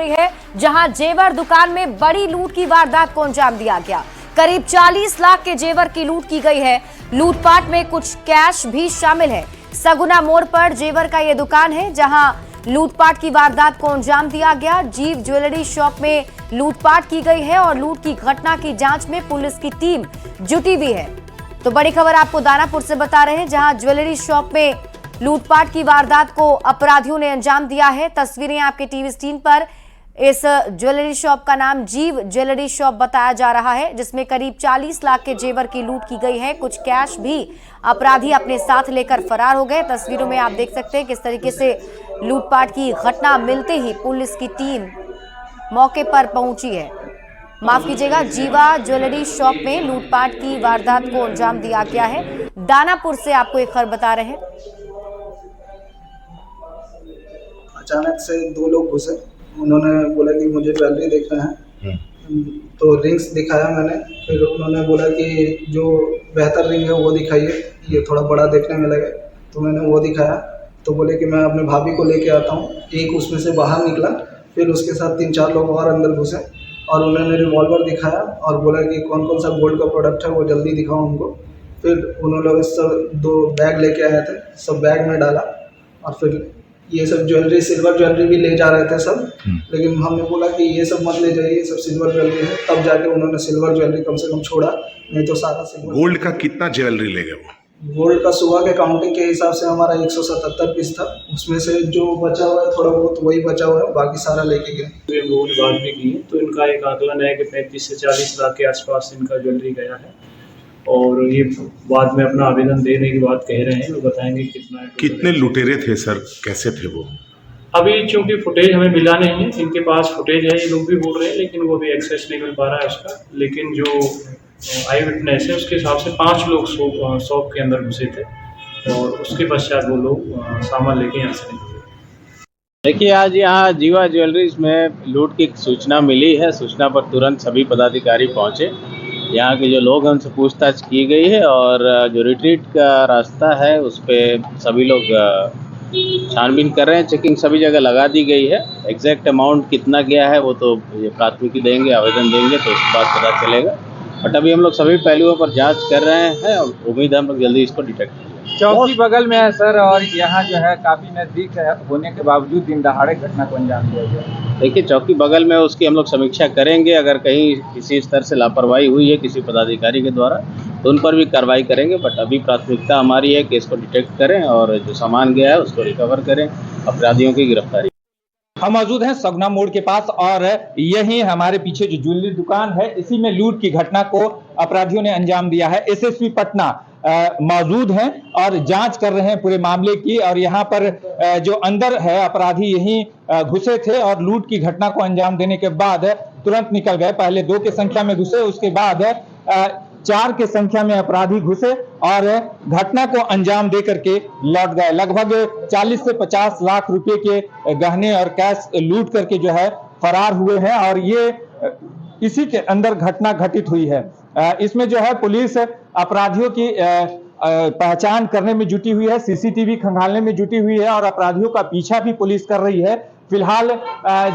गई है, जहां जेवर दुकान में बड़ी लूट की वारदात को अंजाम दिया गया। करीब 40 लाख के जेवर की लूट की गई है। लूटपाट में कुछ कैश भी शामिल है। सगुना मोड़ पर जेवर का यह दुकान है, जहां लूटपाट की वारदात को अंजाम दिया गया। जीव ज्वेलरी शॉप में लूटपाट की गई है और लूट की घटना की जांच में पुलिस की टीम जुटी हुई है। तो बड़ी खबर आपको दानापुर से बता रहे हैं, जहां ज्वेलरी शॉप में लूटपाट की वारदात को अपराधियों ने अंजाम दिया है। तस्वीरें आपके टीवी स्क्रीन पर। इस ज्वेलरी शॉप का नाम जीव ज्वेलरी शॉप बताया जा रहा है, जिसमें करीब 40 लाख के जेवर की लूट की गई है। कुछ कैश भी अपराधी अपने साथ लेकर फरार हो गए। तस्वीरों में आप देख सकते हैं किस तरीके से लूटपाट की घटना मिलते ही पुलिस की टीम मौके पर पहुंची है। माफ कीजिएगा, जीवा ज्वेलरी शॉप में लूटपाट की वारदात को अंजाम दिया गया है। दानापुर से आपको एक खबर बता रहे हैं। अचानक से 2 लोग घुसे। उन्होंने बोला कि मुझे ज्वेलरी देखना है, तो रिंग्स दिखाया मैंने। फिर उन्होंने बोला कि जो बेहतर रिंग है वो दिखाइए, ये थोड़ा बड़ा देखने में लगे, तो मैंने वो दिखाया। तो बोले कि मैं अपने भाभी को लेके आता हूँ। एक उसमें से बाहर निकला, फिर उसके साथ 3-4 लोग और अंदर घुसे और उन्होंने रिवॉल्वर दिखाया और बोला कि कौन कौन सा गोल्ड का प्रोडक्ट है वो जल्दी दिखाओ हमको। फिर उन्होंने लोग सब 2 बैग लेके आए थे, सब बैग में डाला और फिर ये सब ज्वेलरी, सिल्वर ज्वेलरी भी ले जा रहे थे सब। लेकिन हमने बोला कि ये सब मत ले जाइए, ये सब सिल्वर ज्वेलरी है। तब जाके उन्होंने सिल्वर ज्वेलरी कम से कम छोड़ा, नहीं तो सारा सिल्वर। गोल्ड का कितना ज्वेलरी ले गए वो? गोल्ड का सुबह के काउंटिंग के हिसाब से हमारा 177 पीस था। उसमें से जो बचा हुआ है थोड़ा बहुत वही बचा हुआ है, बाकी सारा लेके गए। लोगों ने बात भी की है, तो इनका एक आकलन है कि 35 से 40 लाख के आसपास इनका ज्वेलरी गया है। और ये बाद में अपना आवेदन देने की बात कह रहे हैं, वो बताएंगे कितने लुटेरे थे सर, कैसे थे वो? अभी चूंकि फुटेज हमें मिला नहीं है, इनके पास फुटेज है, ये लोग भी बोल रहे हैं, लेकिन वो भी एक्सेस नहीं मिल पा रहा है उसका। लेकिन जो आई विटनेस है उसके हिसाब से 5 लोग शॉप के अंदर घुसे थे और उसके पश्चात वो लोग सामान लेके यहाँ से निकले। देखिए, आज यहाँ जीवा ज्वेलरीज में लूट की सूचना मिली है। सूचना पर तुरंत सभी पदाधिकारी पहुँचे। यहाँ के जो लोग हैं उनसे पूछताछ की गई है और जो रिट्रीट का रास्ता है उस पर सभी लोग छानबीन कर रहे हैं। चेकिंग सभी जगह लगा दी गई है। एग्जैक्ट अमाउंट कितना गया है वो तो ये प्राथमिकी देंगे, आवेदन देंगे तो उसके बाद पता चलेगा। बट अभी हम लोग सभी पहलुओं पर जांच कर रहे हैं और उम्मीद है हम लोग जल्दी इसको डिटेक्ट करेंगे। चौकी बगल में है सर, और यहाँ जो है काफ़ी नज़दीक है होने के बावजूद दिन दहाड़े घटना को अंजाम दिया गया। देखिए, चौकी बगल में उसकी हम लोग समीक्षा करेंगे। अगर कहीं किसी स्तर से लापरवाही हुई है किसी पदाधिकारी के द्वारा तो उन पर भी कार्रवाई करेंगे। बट अभी प्राथमिकता हमारी है कि इसको डिटेक्ट करें और जो सामान गया है उसको रिकवर करें, अपराधियों की गिरफ्तारी। हम मौजूद हैं सगुना मोड़ के पास और यही हमारे पीछे जो ज्वेलरी दुकान है, इसी में लूट की घटना को अपराधियों ने अंजाम दिया है। एसएसपी पटना मौजूद हैं और जांच कर रहे हैं पूरे मामले की। और यहाँ पर जो अंदर है अपराधी यहीं घुसे थे और लूट की घटना को अंजाम देने के बाद तुरंत निकल गए। पहले 2 की संख्या में घुसे, उसके बाद 4 की संख्या में अपराधी घुसे और घटना को अंजाम दे करके लौट गए। लगभग 40 से 50 लाख रुपए के गहने और कैश लूट करके जो है फरार हुए हैं और ये इसी के अंदर घटना घटित हुई है। इसमें जो है पुलिस अपराधियों की पहचान करने में जुटी हुई है, सीसीटीवी खंगालने में जुटी हुई है और अपराधियों का पीछा भी पुलिस कर रही है। फिलहाल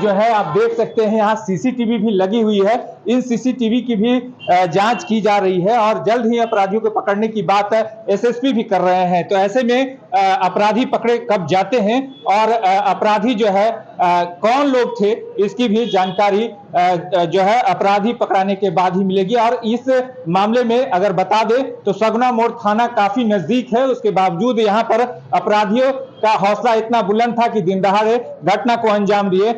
जो है आप देख सकते हैं यहाँ सीसीटीवी भी लगी हुई है। इन सीसीटीवी की भी जांच की जा रही है और जल्द ही अपराधियों को पकड़ने की बात एसएसपी भी कर रहे हैं। तो ऐसे में अपराधी पकड़े कब जाते हैं और अपराधी जो है कौन लोग थे इसकी भी जानकारी जो है अपराधी पकड़ाने के बाद ही मिलेगी। और इस मामले में अगर बता दें तो सगुना मोड़ थाना काफी नजदीक है, उसके बावजूद यहाँ पर अपराधियों का हौसला इतना बुलंद था कि दिन दहाड़े घटना को अंजाम दिए।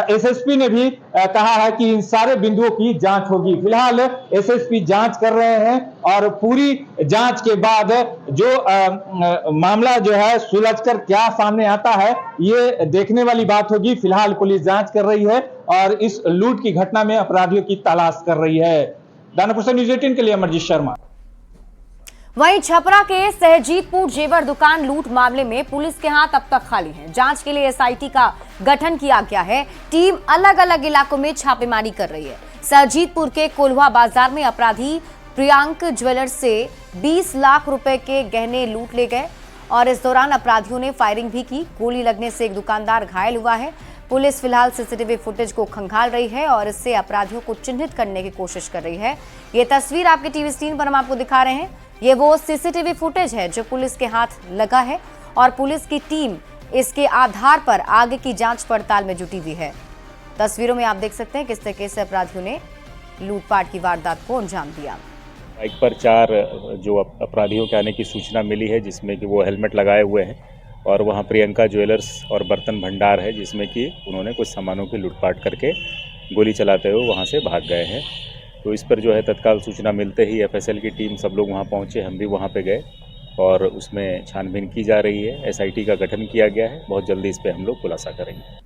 एसएसपी ने भी कहा है कि इन सारे बिंदुओं की जांच होगी। फिलहाल एसएसपी जांच कर रहे हैं और पूरी जांच के बाद जो मामला जो है सुलझकर क्या सामने आता है ये देखने वाली बात होगी। फिलहाल पुलिस जांच कर रही है और इस लूट की घटना में अपराधियों की तलाश कर रही है। दानापुर से न्यूज़ 18 के लिए अमरजीत शर्मा। वहीं छपरा के सहजीतपुर जेवर दुकान लूट मामले में पुलिस के हाथ अब तक खाली हैं। जांच के लिए एसआईटी का गठन किया गया है। टीम अलग अलग इलाकों में छापेमारी कर रही है। सहजीतपुर के कोल्हा बाजार में अपराधी प्रियांक ज्वेलर्स से 20 लाख रुपए के गहने लूट ले गए और इस दौरान अपराधियों ने फायरिंग भी की। गोली लगने से एक दुकानदार घायल हुआ है। पुलिस फिलहाल सीसीटीवी फुटेज को खंगाल रही है और इससे अपराधियों को चिन्हित करने की कोशिश कर रही है। ये तस्वीर आपकी टीवी स्क्रीन पर हम आपको दिखा रहे हैं। ये वो सीसीटीवी फुटेज है जो पुलिस के हाथ लगा है और पुलिस की टीम इसके आधार पर आगे की जांच पड़ताल में जुटी हुई है। तस्वीरों में आप देख सकते हैं किस तरीके से अपराधियों ने लूटपाट की वारदात को अंजाम दिया। बाइक पर 4 जो अपराधियों के आने की सूचना मिली है, जिसमें कि वो हेलमेट लगाए हुए हैं और वहाँ प्रियंका ज्वेलर्स और बर्तन भंडार है, जिसमें कि उन्होंने कुछ सामानों की लूटपाट करके गोली चलाते हुए वहाँ से भाग गए हैं। तो इस पर जो है तत्काल सूचना मिलते ही एफएसएल की टीम सब लोग वहाँ पहुँचे, हम भी वहाँ पे गए और उसमें छानबीन की जा रही है। एसआईटी का गठन किया गया है, बहुत जल्दी इस पर हम लोग खुलासा करेंगे।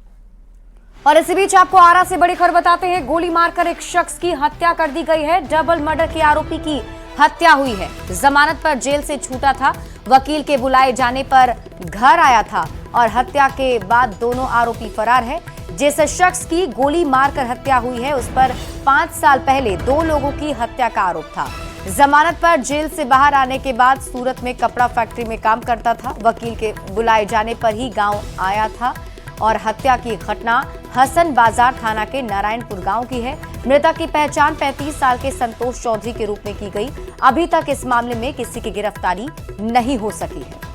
और इसी बीच आपको आरा से बड़ी खबर बताते हैं। गोली मारकर एक शख्स की हत्या कर दी गई है। डबल मर्डर के आरोपी की हत्या हुई है। जमानत पर जेल से छूटा था, वकील के बुलाए जाने पर घर आया था और हत्या के बाद दोनों आरोपी फरार है। जिस शख्स की गोली मारकर हत्या हुई है उस पर 5 साल पहले 2 लोगों की हत्या का आरोप था। जमानत पर जेल से बाहर आने के बाद सूरत में कपड़ा फैक्ट्री में काम करता था। वकील के बुलाए जाने पर ही गांव आया था और हत्या की घटना हसन बाजार थाना के नारायणपुर गांव की है। मृतक की पहचान 35 साल के संतोष चौधरी के रूप में की गई। अभी तक इस मामले में किसी की गिरफ्तारी नहीं हो सकी है।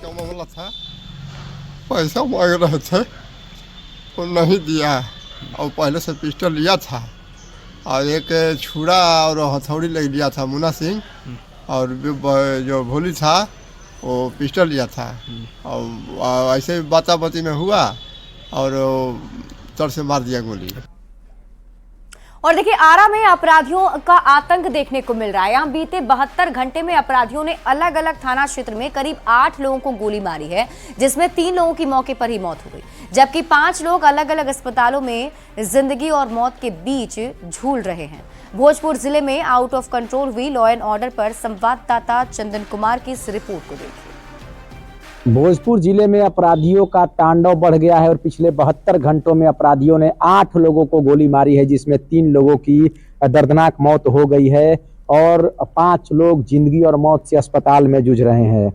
मामला था, पैसा मांग रहे थे वो नहीं दिया और पहले से पिस्टल लिया था और एक छुरा और हथौड़ी ले लिया था मुन्ना सिंह, और जो भोली था वो पिस्टल लिया था और ऐसे बाताबाती में हुआ और तर से मार दिया गोली। और देखिए, आरा में अपराधियों का आतंक देखने को मिल रहा है। यहाँ बीते 72 घंटे में अपराधियों ने अलग अलग थाना क्षेत्र में करीब 8 लोगों को गोली मारी है, जिसमें 3 लोगों की मौके पर ही मौत हो गई, जबकि 5 लोग अलग अलग अस्पतालों में जिंदगी और मौत के बीच झूल रहे हैं। भोजपुर जिले में आउट ऑफ कंट्रोल हुई लॉ एंड ऑर्डर पर संवाददाता चंदन कुमार की इस रिपोर्ट को देखिए। भोजपुर जिले में अपराधियों का तांडव बढ़ गया है और पिछले 72 घंटों में अपराधियों ने 8 लोगों को गोली मारी है, जिसमें 3 लोगों की दर्दनाक मौत हो गई है और 5 लोग जिंदगी और मौत से अस्पताल में जूझ रहे हैं।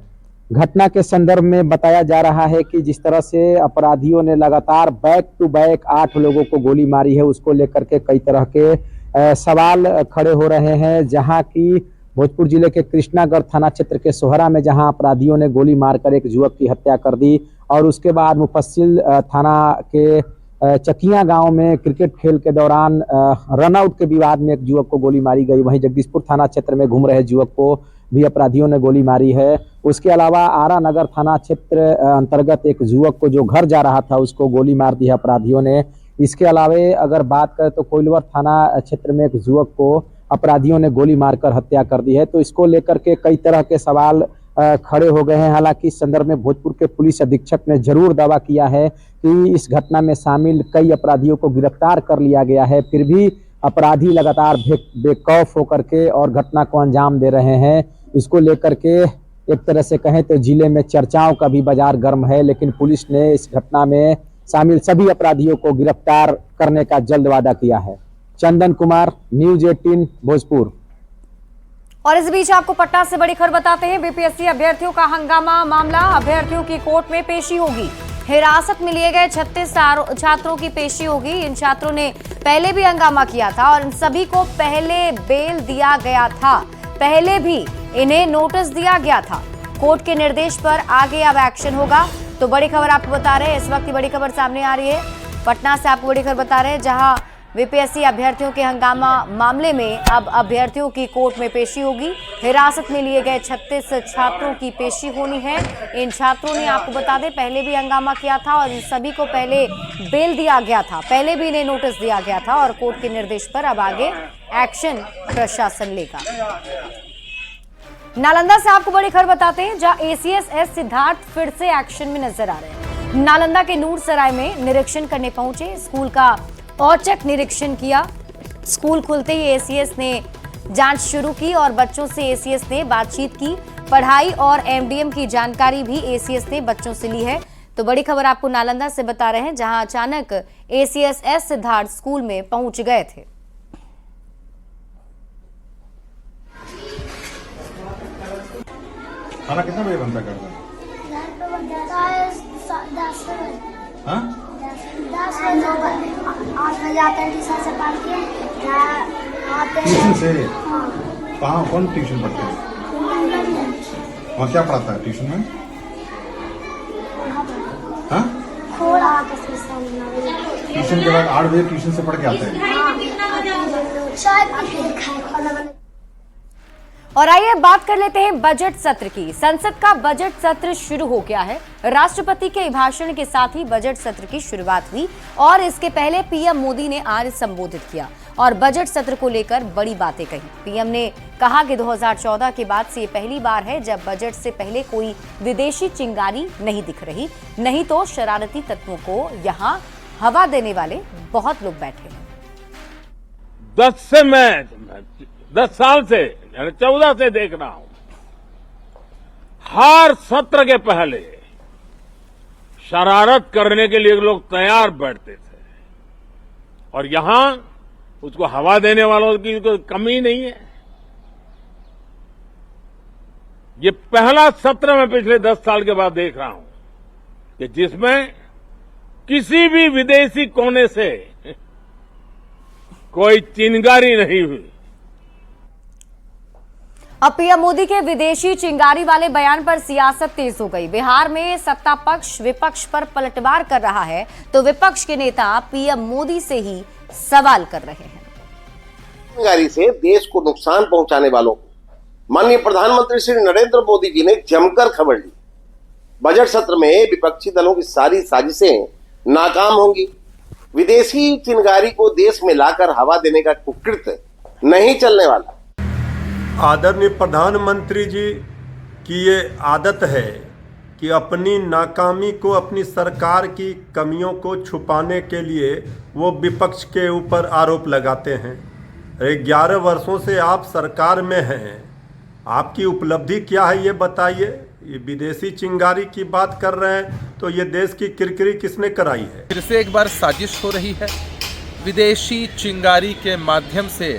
घटना के संदर्भ में बताया जा रहा है कि जिस तरह से अपराधियों ने लगातार बैक टू बैक 8 लोगों को गोली मारी है, उसको लेकर के कई तरह के सवाल खड़े हो रहे हैं। जहां की भोजपुर जिले के कृष्णागढ़ थाना क्षेत्र के सोहरा में जहां अपराधियों ने गोली मारकर एक युवक की हत्या कर दी और उसके बाद मुफस्सिल थाना के चकिया गांव में क्रिकेट खेल के दौरान रनआउट के विवाद में एक युवक को गोली मारी गई। वहीं जगदीशपुर थाना क्षेत्र में घूम रहे युवक को भी अपराधियों ने गोली मारी है। उसके अलावा आरा नगर थाना क्षेत्र अंतर्गत एक युवक को जो घर जा रहा था उसको गोली मार दी है अपराधियों ने। इसके अलावा अगर बात करें तो कोइलवर थाना क्षेत्र में एक युवक को अपराधियों ने गोली मारकर हत्या कर दी है। तो इसको लेकर के कई तरह के सवाल खड़े हो गए हैं। हालांकि इस संदर्भ में भोजपुर के पुलिस अधीक्षक ने जरूर दावा किया है कि इस घटना में शामिल कई अपराधियों को गिरफ्तार कर लिया गया है, फिर भी अपराधी लगातार बेखौफ होकर के और घटना को अंजाम दे रहे हैं। इसको लेकर के एक तरह से कहें तो जिले में चर्चाओं का भी बाजार गर्म है, लेकिन पुलिस ने इस घटना में शामिल सभी अपराधियों को गिरफ्तार करने का जल्द वादा किया है। चंदन कुमार, न्यूज 18 भोजपुर। और इस बीच आपको पटना से बड़ी खबर बताते हैं। बीपीएससी अभ्यर्थियों का हंगामा मामला, अभ्यर्थियों की कोर्ट में पेशी होगी। हिरासत में लिए गए 36 छात्रों की पेशी होगी। इन छात्रों ने पहले भी हंगामा किया था और इन सभी को पहले बेल दिया गया था। पहले भी इन्हें नोटिस दिया गया था। कोर्ट के निर्देश पर आगे अब एक्शन होगा। तो बड़ी खबर आपको बता रहे हैं, इस वक्त की बड़ी खबर सामने आ रही है। पटना से आपको बड़ी खबर बता रहे हैं, जहां बीपीएससी अभ्यर्थियों के हंगामा मामले में अब अभ्यर्थियों की कोर्ट में पेशी होगी। हिरासत में लिए गए 36 छात्रों की पेशी होनी है। इन छात्रों ने, आपको बता दें, पहले भी हंगामा किया था और इन सभी को पहले बेल दिया गया था। पहले भी इन्हें नोटिस दिया गया था और कोर्ट के निर्देश पर अब आगे एक्शन प्रशासन लेगा। नालंदा से आपको बड़ी खबर बताते हैं, जहां एसीएस एस सिद्धार्थ फिर से एक्शन में नजर आ रहे हैं। नालंदा के नूर सराय में निरीक्षण करने पहुंचे, स्कूल का औचक निरीक्षण किया। स्कूल खुलते ही एसीएस ने जांच शुरू की और बच्चों से एसीएस ने बातचीत की। पढ़ाई और एमडीएम की जानकारी भी एसीएस ने बच्चों से ली है। तो बड़ी खबर आपको नालंदा से बता रहे हैं, जहां अचानक एसीएस एस सिद्धार्थ स्कूल में पहुंच गए थे। खाना कितने बजे बनता करता है? 10 बजे। हाँ 10 बजे 8 बजे आते हैं ट्यूशन से पढ़ के आते हैं। ट्यूशन से? हाँ। कहाँ कौन ट्यूशन पढ़ते हैं? और क्या पढ़ाता है ट्यूशन में? हाँ ट्यूशन के बाद 8 बजे ट्यूशन से पढ़ के आते हैं। और आइए बात कर लेते हैं बजट सत्र की। संसद का बजट सत्र शुरू हो गया है। राष्ट्रपति के अभिभाषण के साथ ही बजट सत्र की शुरुआत हुई और इसके पहले पीएम मोदी ने आज संबोधित किया और बजट सत्र को लेकर बड़ी बातें कही। पीएम ने कहा कि 2014 के बाद से ये पहली बार है जब बजट से पहले कोई विदेशी चिंगारी नहीं दिख रही, नहीं तो शरारती तत्वों को यहाँ हवा देने वाले बहुत लोग बैठे हैं। 10 साल से 14 से देख रहा हूं, हर सत्र के पहले शरारत करने के लिए लोग तैयार बैठते थे और यहां उसको हवा देने वालों की कोई कमी नहीं है। ये पहला सत्र मैं पिछले 10 साल के बाद देख रहा हूं कि जिसमें किसी भी विदेशी कोने से कोई चिंगारी नहीं हुई। अब पीएम मोदी के विदेशी चिंगारी वाले बयान पर सियासत तेज हो गई। बिहार में सत्ता पक्ष विपक्ष पर पलटवार कर रहा है तो विपक्ष के नेता पीएम मोदी से ही सवाल कर रहे हैं। चिंगारी से देश को नुकसान पहुंचाने वालों को माननीय प्रधानमंत्री श्री नरेंद्र मोदी जी ने जमकर खबर दी। बजट सत्र में विपक्षी दलों की सारी साजिशें नाकाम होंगी। विदेशी चिंगारी को देश में लाकर हवा देने का कुकृत्य नहीं चलने वाला। आदरणीय प्रधानमंत्री जी की ये आदत है कि अपनी नाकामी को, अपनी सरकार की कमियों को छुपाने के लिए वो विपक्ष के ऊपर आरोप लगाते हैं। 11 वर्षों से आप सरकार में हैं, आपकी उपलब्धि क्या है ये बताइए। ये विदेशी चिंगारी की बात कर रहे हैं तो ये देश की किरकिरी किसने कराई है? फिर से एक बार साजिश हो रही है विदेशी चिंगारी के माध्यम से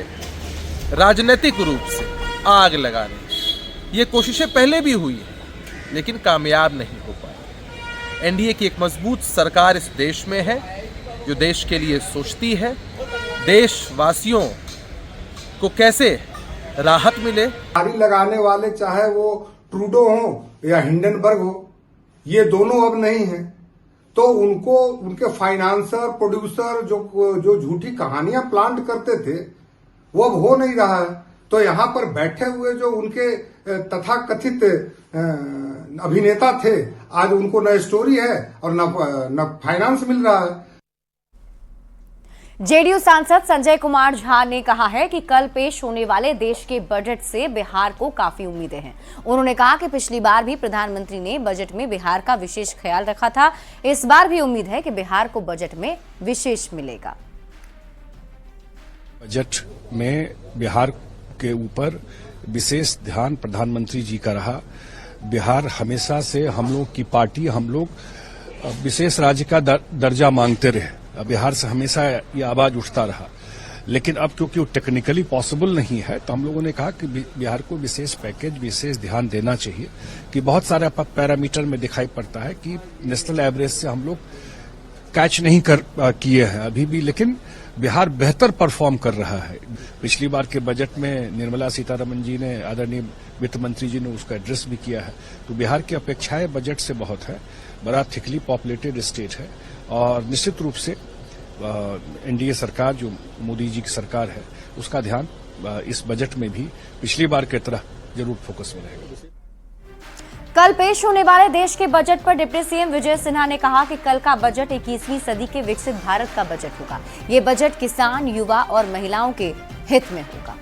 राजनीतिक रूप से आग लगाने। ये कोशिशें पहले भी हुई हैं लेकिन कामयाब नहीं हो पाई। एनडीए की एक मजबूत सरकार इस देश में है जो देश के लिए सोचती है, देशवासियों को कैसे राहत मिले। चिंगारी लगाने वाले चाहे वो ट्रूडो हो या हिंडनबर्ग हो, ये दोनों अब नहीं है तो उनको उनके फाइनेंसर प्रोड्यूसर जो झूठी कहानियां प्लांट करते थे वो अब हो नहीं रहा है। तो यहाँ पर बैठे हुए जो उनके तथाकथित अभिनेता थे, आज उनको न स्टोरी है और न फाइनेंस मिल रहा है। जेडीयू सांसद संजय कुमार झा ने कहा है कि कल पेश होने वाले देश के बजट से बिहार को काफी उम्मीदें हैं। उन्होंने कहा कि पिछली बार भी प्रधानमंत्री ने बजट में बिहार का विशेष ख्याल रखा था, इस बार भी उम्मीद है कि बिहार को बजट में विशेष मिलेगा। बजट में बिहार के ऊपर विशेष ध्यान प्रधानमंत्री जी का रहा। बिहार हमेशा से हम लोग की पार्टी, हम लोग विशेष राज्य का दर्जा मांगते रहे। बिहार से हमेशा ये आवाज उठता रहा, लेकिन अब क्योंकि वो टेक्निकली पॉसिबल नहीं है तो हम लोगों ने कहा कि बिहार को विशेष पैकेज, विशेष ध्यान देना चाहिए। कि बहुत सारे पैरामीटर में दिखाई पड़ता है कि नेशनल एवरेज से हम लोग कैच नहीं किए हैं अभी भी, लेकिन बिहार बेहतर परफॉर्म कर रहा है। पिछली बार के बजट में निर्मला सीतारमण जी ने, आदरणीय वित्त मंत्री जी ने उसका एड्रेस भी किया है। तो बिहार की अपेक्षाएं बजट से बहुत है। बड़ा थिकली पॉपुलेटेड स्टेट है और निश्चित रूप से एनडीए सरकार, जो मोदी जी की सरकार है, उसका ध्यान इस बजट में भी पिछली बार की तरह जरूर फोकस में रहेगा। कल पेश होने वाले देश के बजट पर डिप्टी सीएम विजय सिन्हा ने कहा कि कल का बजट 21वीं सदी के विकसित भारत का बजट होगा। ये बजट किसान, युवा और महिलाओं के हित में होगा।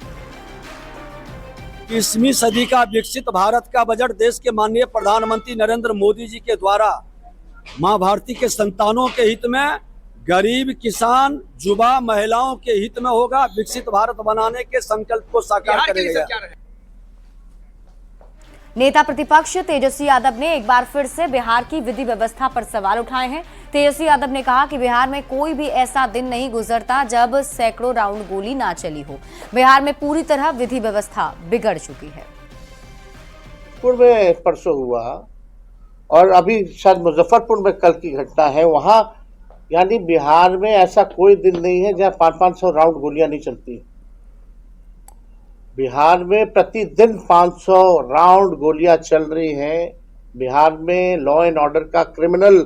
21वीं सदी का विकसित भारत का बजट देश के माननीय प्रधानमंत्री नरेंद्र मोदी जी के द्वारा मां भारती के संतानों के हित में, गरीब, किसान, युवा, महिलाओं के हित में होगा। विकसित भारत बनाने के संकल्प को साकार करेगा। नेता प्रतिपक्ष तेजस्वी यादव ने एक बार फिर से बिहार की विधि व्यवस्था पर सवाल उठाए हैं। तेजस्वी यादव ने कहा कि बिहार में कोई भी ऐसा दिन नहीं गुजरता जब सैकड़ों राउंड गोली ना चली हो। बिहार में पूरी तरह विधि व्यवस्था बिगड़ चुकी है। पूर्व में परसों हुआ और अभी शायद मुजफ्फरपुर में कल की घटना है, वहाँ यानी बिहार में ऐसा कोई दिन नहीं है जहाँ 500 राउंड गोलियां नहीं चलती। बिहार में प्रतिदिन 500 राउंड गोलियां चल रही हैं। बिहार में लॉ एंड ऑर्डर का क्रिमिनल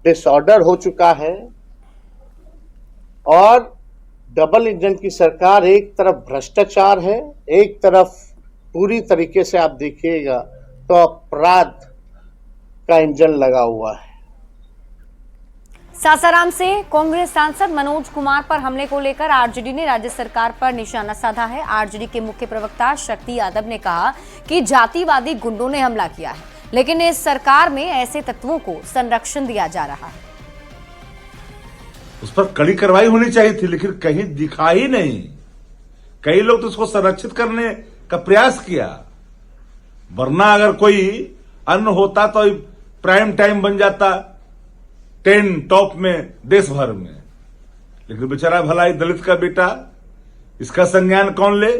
डिसऑर्डर हो चुका है और डबल इंजन की सरकार, एक तरफ भ्रष्टाचार है, एक तरफ पूरी तरीके से आप देखिएगा तो अपराध का इंजन लगा हुआ है। सासाराम से कांग्रेस सांसद मनोज कुमार पर हमले को लेकर आरजेडी ने राज्य सरकार पर निशाना साधा है। आरजेडी के मुख्य प्रवक्ता शक्ति यादव ने कहा कि जातिवादी गुंडों ने हमला किया है, लेकिन इस सरकार में ऐसे तत्वों को संरक्षण दिया जा रहा है। उस पर कड़ी कार्रवाई होनी चाहिए थी, लेकिन कहीं दिखा ही नहीं। कई लोग तो उसको संरक्षित करने का प्रयास किया, वरना अगर कोई अन्य होता तो प्राइम टाइम बन जाता 10 टॉप में देश भर में। लेकिन बेचारा भलाई दलित का बेटा, इसका संज्ञान कौन ले।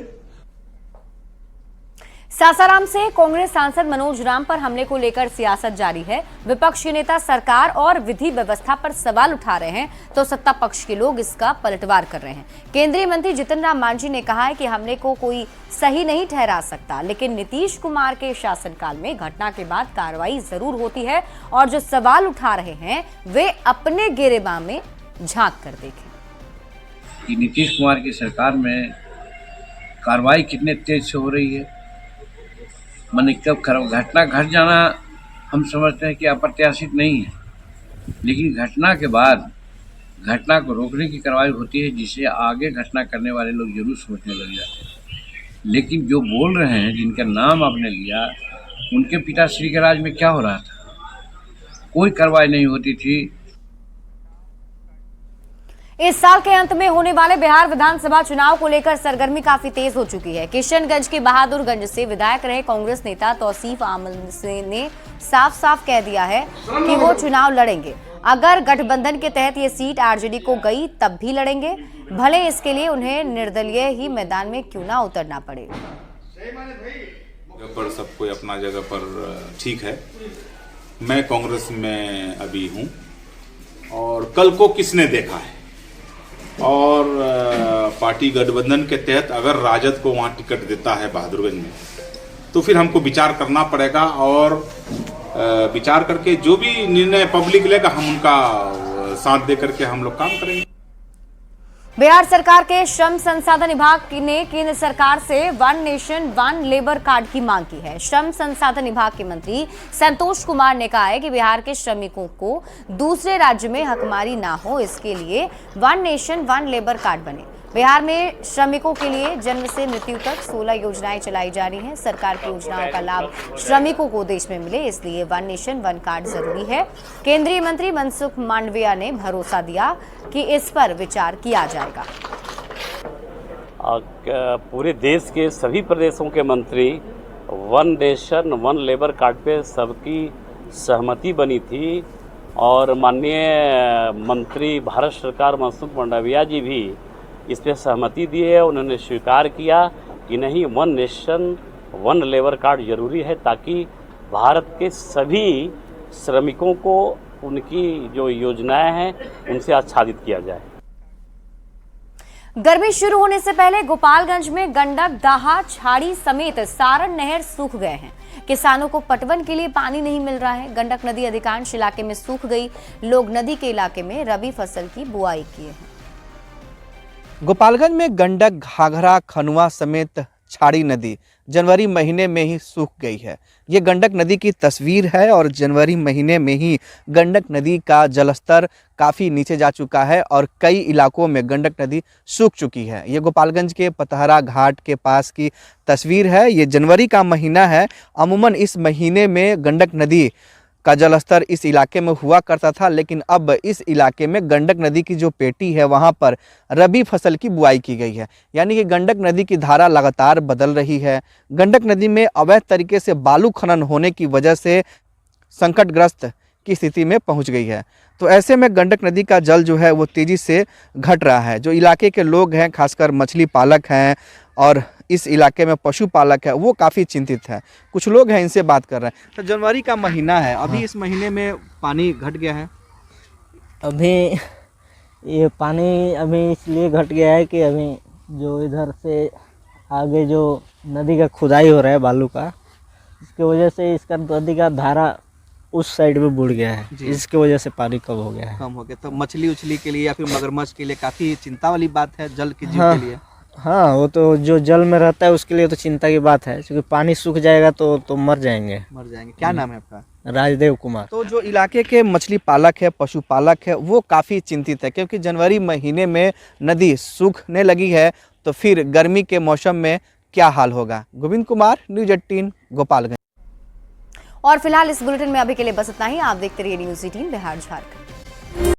सासाराम से कांग्रेस सांसद मनोज राम पर हमले को लेकर सियासत जारी है। विपक्ष के नेता सरकार और विधि व्यवस्था पर सवाल उठा रहे हैं तो सत्ता पक्ष के लोग इसका पलटवार कर रहे हैं। केंद्रीय मंत्री जितन राम मांझी ने कहा है कि हमले को कोई सही नहीं ठहरा सकता, लेकिन नीतीश कुमार के शासनकाल में घटना के बाद कार्रवाई जरूर होती है और जो सवाल उठा रहे हैं वे अपने गिरेबान में झांक कर देखें कि नीतीश कुमार की सरकार में कार्रवाई कितने तेज से हो रही है। माने कब घटना घट जाना हम समझते हैं कि अप्रत्याशित नहीं है, लेकिन घटना के बाद घटना को रोकने की कार्रवाई होती है, जिसे आगे घटना करने वाले लोग जरूर सोचने लग जाते हैं। लेकिन जो बोल रहे हैं, जिनका नाम आपने लिया, उनके पिताश्री के राज में क्या हो रहा था? कोई कार्रवाई नहीं होती थी। इस साल के अंत में होने वाले बिहार विधानसभा चुनाव को लेकर सरगर्मी काफी तेज हो चुकी है। किशनगंज के बहादुरगंज से विधायक रहे कांग्रेस नेता तौसीफ आमद ने साफ साफ कह दिया है कि वो चुनाव लड़ेंगे। अगर गठबंधन के तहत ये सीट आरजेडी को गई तब भी लड़ेंगे, भले इसके लिए उन्हें निर्दलीय ही मैदान में क्यों ना उतरना पड़े। पर सब कोई अपना जगह पर ठीक है। मैं कांग्रेस में अभी हूँ और कल को किसने देखा है, और पार्टी गठबंधन के तहत अगर राजद को वहाँ टिकट देता है बहादुरगंज में, तो फिर हमको विचार करना पड़ेगा और विचार करके जो भी निर्णय पब्लिक लेगा हम उनका साथ दे करके हम लोग काम करेंगे। बिहार सरकार के श्रम संसाधन विभाग ने केंद्र सरकार से 1 नेशन 1 लेबर कार्ड की मांग की है। श्रम संसाधन विभाग के मंत्री संतोष कुमार ने कहा है कि बिहार के श्रमिकों को दूसरे राज्य में हकमारी ना हो, इसके लिए 1 नेशन 1 लेबर कार्ड बने। बिहार में श्रमिकों के लिए जन्म से मृत्यु तक 16 योजनाएं चलाई जा रही हैं। सरकार की योजनाओं का लाभ श्रमिकों को देश में मिले, इसलिए 1 नेशन 1 कार्ड जरूरी है। केंद्रीय मंत्री मनसुख मांडविया ने भरोसा दिया कि इस पर विचार किया जाएगा। पूरे देश के सभी प्रदेशों के मंत्री 1 नेशन 1 लेबर कार्ड पे सबकी सहमति बनी थी और माननीय मंत्री भारत सरकार मनसुख मांडविया जी भी इस पर सहमति दी है। उन्होंने स्वीकार किया कि नहीं, 1 नेशन 1 लेबर कार्ड जरूरी है ताकि भारत के सभी श्रमिकों को उनकी जो योजनाएं हैं उनसे आच्छादित किया जाए। गर्मी शुरू होने से पहले गोपालगंज में गंडक, दाहा, छाड़ी समेत सारण नहर सूख गए हैं। किसानों को पटवन के लिए पानी नहीं मिल रहा है। गंडक नदी अधिकांश इलाके में सूख गई। लोग नदी के इलाके में रबी फसल की बुआई किए हैं। गोपालगंज में गंडक, घाघरा, खनुआ समेत छाड़ी नदी जनवरी महीने में ही सूख गई है। ये गंडक नदी की तस्वीर है और जनवरी महीने में ही गंडक नदी का जलस्तर काफ़ी नीचे जा चुका है और कई इलाकों में गंडक नदी सूख चुकी है। ये गोपालगंज के पतहरा घाट के पास की तस्वीर है। ये जनवरी का महीना है। अमूमन इस महीने में गंडक नदी का जलस्तर इस इलाके में हुआ करता था, लेकिन अब इस इलाके में गंडक नदी की जो पेटी है वहाँ पर रबी फसल की बुआई की गई है। यानी कि गंडक नदी की धारा लगातार बदल रही है। गंडक नदी में अवैध तरीके से बालू खनन होने की वजह से संकटग्रस्त की स्थिति में पहुँच गई है। तो ऐसे में गंडक नदी का जल जो है वो तेज़ी से घट रहा है। जो इलाके के लोग हैं, खासकर मछली पालक हैं और इस इलाके में पशुपालक है वो काफ़ी चिंतित है। कुछ लोग हैं, इनसे बात कर रहे हैं। तो जनवरी का महीना है, अभी इस महीने में पानी घट गया है। अभी ये पानी अभी इसलिए घट गया है कि अभी जो इधर से आगे जो नदी का खुदाई हो रहा है बालू का, इसकी वजह से इसका नदी का धारा उस साइड में बुड़ गया है, इसकी वजह से पानी कम हो गया है। कम हो गया तो मछली उछली के लिए या फिर मगरमच्छ के लिए काफ़ी चिंता वाली बात है, जल के जीव हाँ, के लिए। हाँ, वो तो जो जल में रहता है उसके लिए तो चिंता की बात है, क्योंकि पानी सूख जाएगा तो मर जाएंगे। क्या नाम है आपका? राजदेव कुमार। तो जो इलाके के मछली पालक है, पशुपालक है, वो काफ़ी चिंतित है क्योंकि जनवरी महीने में नदी सूखने लगी है, तो फिर गर्मी के मौसम में क्या हाल होगा। गोविंद कुमार, न्यूज़ 18 गोपालगंज। और फिलहाल इस बुलेटिन में अभी के लिए बस इतना ही। आप देखते रहिए न्यूज़ 18 बिहार झारखंड।